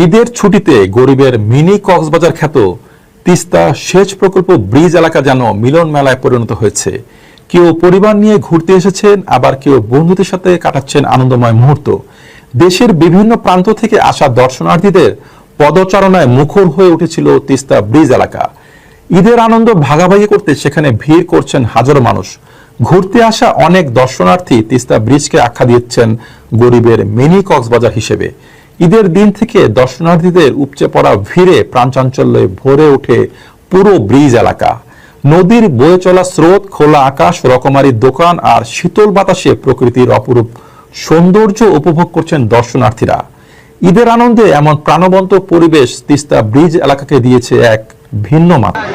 ঈদের ছুটিতে গরিবের মিনি কক্সবাজার খ্যাত তিস্তা সেচ প্রকল্প ব্রিজ এলাকা যেন মিলন মেলায় পরিণত হয়েছে। কেউ পরিবার নিয়ে ঘুরতে এসেছেন, আবার কেউ বন্ধুদের সাথে কাটাচ্ছেন আনন্দময় মুহূর্ত। দেশের বিভিন্ন প্রান্ত থেকে আসা দর্শনার্থীদের পদচারণায় মুখর হয়ে উঠেছিল তিস্তা ব্রিজ এলাকা। ঈদের আনন্দ ভাগাভাগি করতে সেখানে ভিড় করছেন হাজারো মানুষ। ঘুরতে আসা অনেক দর্শনার্থী তিস্তা ব্রিজকে আখ্যা দিচ্ছেন গরিবের মিনি কক্সবাজার হিসেবে। ঈদের দিন থেকে দর্শনার্থীদের উপচে পড়া ভিড়ে প্রাণচাঞ্চল্যে ভরে ওঠে পুরো ব্রিজ এলাকা। নদীর বয়ে চলা স্রোত, খোলা আকাশ, রকমারি দোকান আর শীতল বাতাসে প্রকৃতির অপরূপ সৌন্দর্য উপভোগ করছেন দর্শনার্থীরা। ঈদের আনন্দে এমন প্রাণবন্ত পরিবেশ তিস্তা ব্রিজ এলাকাকে দিয়েছে এক ভিন্ন মাত্রা।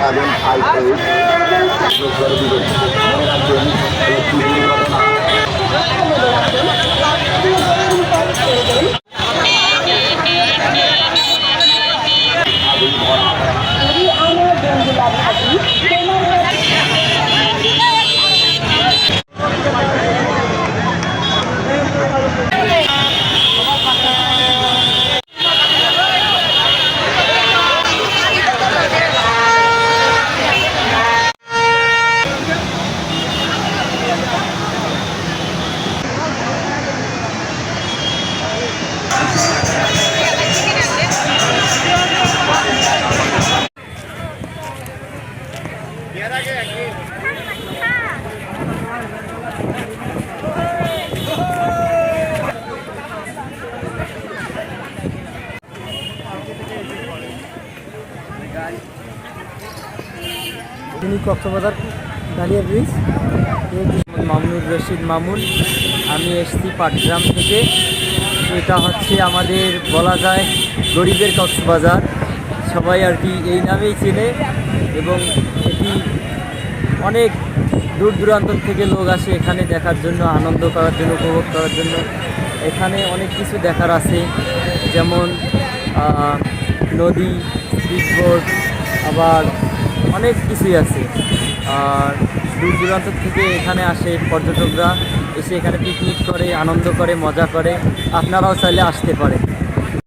Mini Cox's Bazar dahlia bridge. Mamunur Rashid Mamun, আমি এসছি পাটগ্রাম থেকে। এটা হচ্ছে আমাদের বলা যায় গরিবের কক্সবাজার, সবাই আর কি এই নামেই চেনে। এবং এটি অনেক দূর দূরান্ত থেকে লোক আসে এখানে দেখার জন্য, আনন্দ করার জন্য, উপভোগ করার জন্য। এখানে অনেক কিছু দেখার আছে, যেমন নদী, স্পিডবোট, আবার অনেক কিছুই আছে। আর দূর দূরান্ত থেকে এখানে আসে পর্যটকরা, এসে এখানে পিকনিক করে, আনন্দ করে, মজা করে। আপনারাও চাইলে আসতে পারেন।